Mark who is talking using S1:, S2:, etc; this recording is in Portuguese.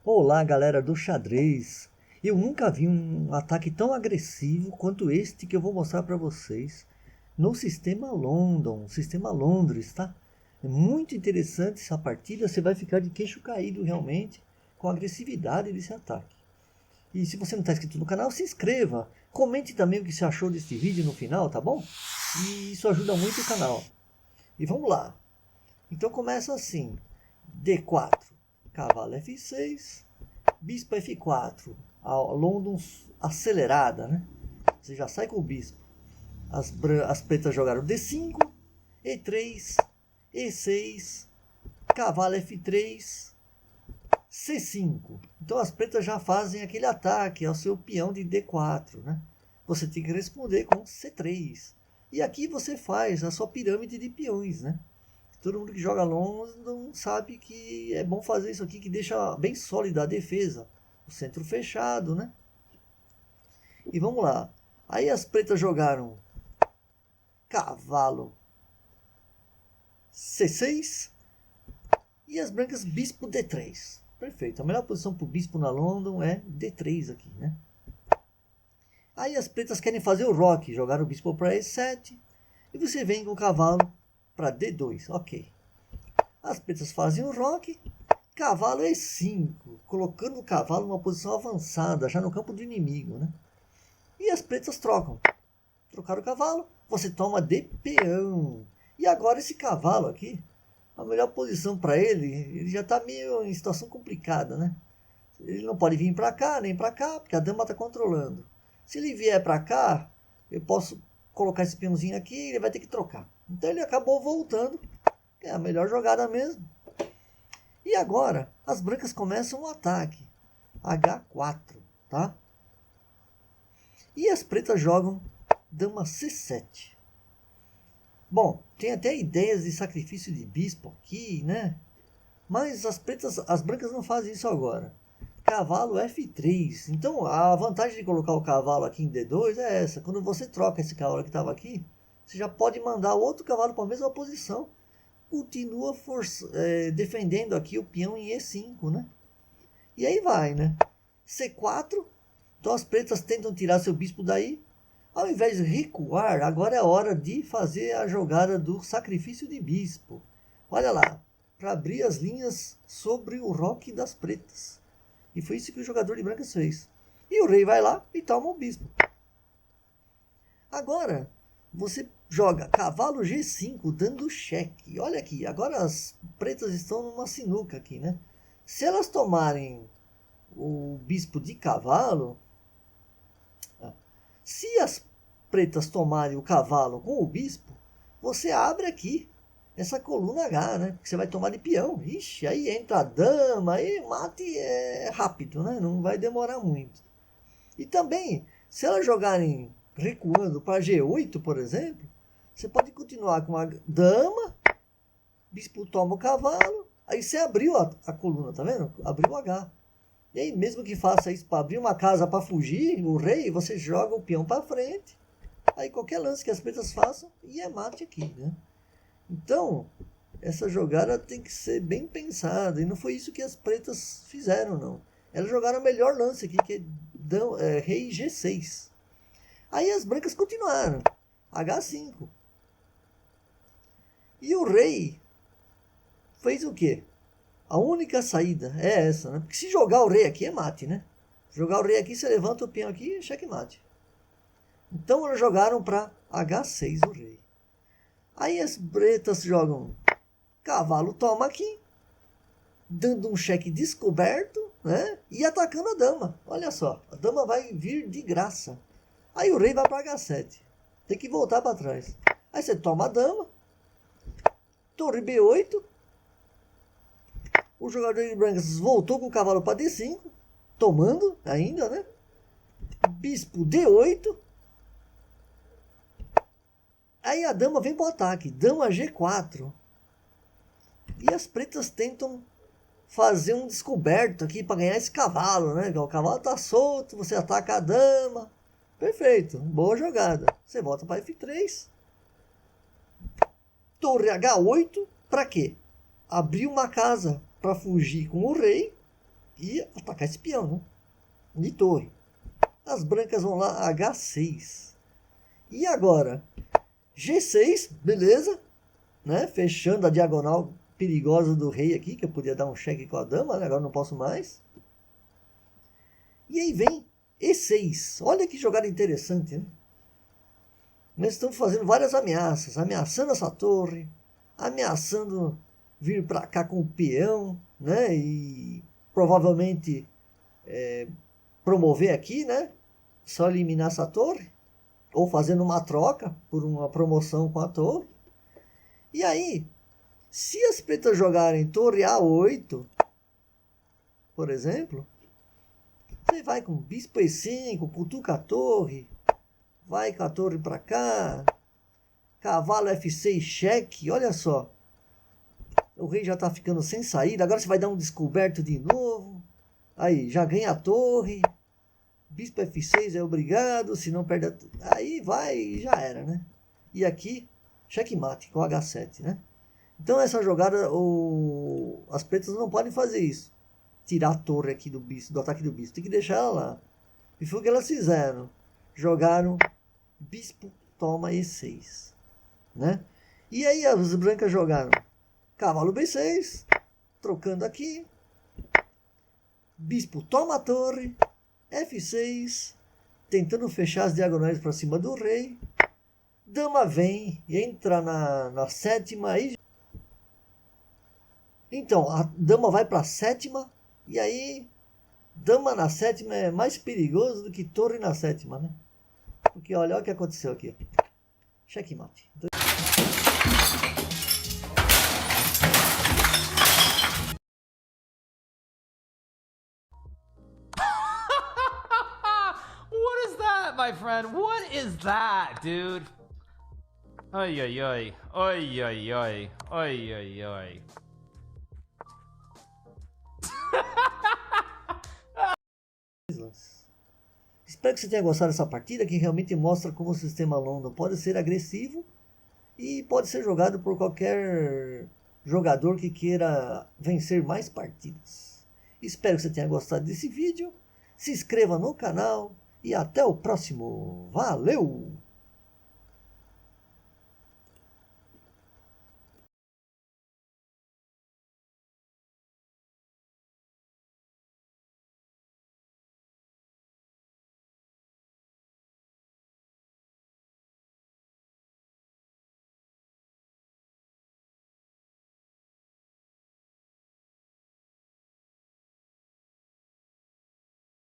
S1: Olá, galera do xadrez. Eu nunca vi um ataque tão agressivo quanto este que eu vou mostrar para vocês no sistema London, sistema Londres, tá? É muito interessante essa partida, você vai ficar de queixo caído realmente com a agressividade desse ataque. E se você não está inscrito no canal, se inscreva, comente também o que você achou desse vídeo no final, tá bom? E isso ajuda muito o canal. E vamos lá. Então começa assim: D4, cavalo F6, bispo F4, a London acelerada, né? Você já sai com o bispo. As pretas jogaram D5, E3, E6, cavalo F3, C5. Então as pretas já fazem aquele ataque ao seu peão de D4, né? Você tem que responder com C3. E aqui você faz a sua pirâmide de peões, né? Todo mundo que joga London sabe que é bom fazer isso aqui, que deixa bem sólida a defesa. O centro fechado, né? E vamos lá. Aí as pretas jogaram cavalo C6 e as brancas bispo D3. Perfeito. A melhor posição para o bispo na London é D3 aqui, né? Aí as pretas querem fazer o roque. Jogaram o bispo para E7 e você vem com o cavalo para D2. Ok. As pretas fazem o roque. Cavalo E5, colocando o cavalo numa posição avançada, já no campo do inimigo, né? E as pretas trocam. Trocaram o cavalo, você toma de peão. E agora esse cavalo aqui, a melhor posição para ele já está meio em situação complicada, né? Ele não pode vir para cá, nem para cá, porque a dama está controlando. Se ele vier para cá, eu posso colocar esse peãozinho aqui e ele vai ter que trocar. Então ele acabou voltando, que é a melhor jogada mesmo. E agora, as brancas começam o ataque. H4, tá? E as pretas jogam dama C7. Bom, tem até ideias de sacrifício de bispo aqui, né? Mas as brancas não fazem isso agora. Cavalo F3. Então, a vantagem de colocar o cavalo aqui em D2 é essa. Quando você troca esse cavalo que estava aqui, você já pode mandar outro cavalo para a mesma posição. Continua defendendo aqui o peão em E5, né? E aí vai, né? C4, então as pretas tentam tirar seu bispo daí. Ao invés de recuar, agora é hora de fazer a jogada do sacrifício de bispo. Olha lá, para abrir as linhas sobre o roque das pretas. E foi isso que o jogador de brancas fez. E o rei vai lá e toma o bispo. Agora, você joga cavalo G5 dando cheque. Olha aqui, agora as pretas estão numa sinuca aqui, né? Se elas tomarem o bispo de cavalo, se as pretas tomarem o cavalo com o bispo, você abre aqui essa coluna H, né? Porque você vai tomar de peão. Ixi, aí entra a dama, aí mate é rápido, né? Não vai demorar muito. E também, se elas jogarem recuando para G8, por exemplo, você pode continuar com a dama, bispo toma o cavalo, aí você abriu a coluna, tá vendo? Abriu o H. E aí, mesmo que faça isso para abrir uma casa para fugir, o rei, você joga o peão para frente. Aí qualquer lance que as pretas façam, e é mate aqui, né? Então, essa jogada tem que ser bem pensada. E não foi isso que as pretas fizeram, não. Elas jogaram o melhor lance aqui, que é rei G6. Aí as brancas continuaram. H5. E o rei fez o quê? A única saída é essa, né? Porque se jogar o rei aqui é mate, né? Jogar o rei aqui, você levanta o peão aqui e checkmate. Então eles jogaram para H6 o rei. Aí as pretas jogam cavalo toma aqui, dando um cheque descoberto, né? E atacando a dama. Olha só, a dama vai vir de graça. Aí o rei vai para H7. Tem que voltar para trás. Aí você toma a dama. Torre B8. O jogador de brancas voltou com o cavalo para D5. Tomando ainda, né? Bispo D8. Aí a dama vem para o ataque. Dama G4. E as pretas tentam fazer um descoberto aqui para ganhar esse cavalo, né? O cavalo tá solto, você ataca a dama. Perfeito, boa jogada. Você volta para F3. Torre H8, para quê? Abrir uma casa para fugir com o rei e atacar esse peão, né? De torre. As brancas vão lá H6. E agora? G6, beleza, né? Fechando a diagonal perigosa do rei aqui, que eu podia dar um cheque com a dama, né? Agora não posso mais. E aí vem E6. Olha que jogada interessante, né? Nós estamos fazendo várias ameaças, ameaçando essa torre, ameaçando vir para cá com o peão, né? E provavelmente promover aqui, né? Só eliminar essa torre, ou fazendo uma troca por uma promoção com a torre. E aí, se as pretas jogarem torre A8, por exemplo, você vai com bispo E5, cutuca a torre, vai com a torre para cá, cavalo F6, cheque, olha só. O rei já está ficando sem saída, agora você vai dar um descoberto de novo. Aí, já ganha a torre, bispo F6 é obrigado, se não perde a... Aí vai e já era, né? E aqui, checkmate com H7, né? Então essa jogada, as pretas não podem fazer isso. Tirar a torre aqui do bispo, do ataque do bispo. Tem que deixar ela lá. E foi o que elas fizeram. Jogaram bispo toma E6, né? E aí as brancas jogaram cavalo B6, trocando aqui. Bispo toma a torre, F6, tentando fechar as diagonais para cima do rei. Dama vem, entra na sétima. Então, a dama vai para a sétima. E aí, dama na sétima é mais perigoso do que torre na sétima, né? Porque olha o que aconteceu aqui. Checkmate.
S2: What is that, my friend? What is that, dude? Oi, oi, oi. Oi, oi, oi. Oi, oi, oi.
S1: Espero que você tenha gostado dessa partida, que realmente mostra como o sistema London pode ser agressivo e pode ser jogado por qualquer jogador que queira vencer mais partidas. Espero que você tenha gostado desse vídeo. Se inscreva no canal e até o próximo. Valeu!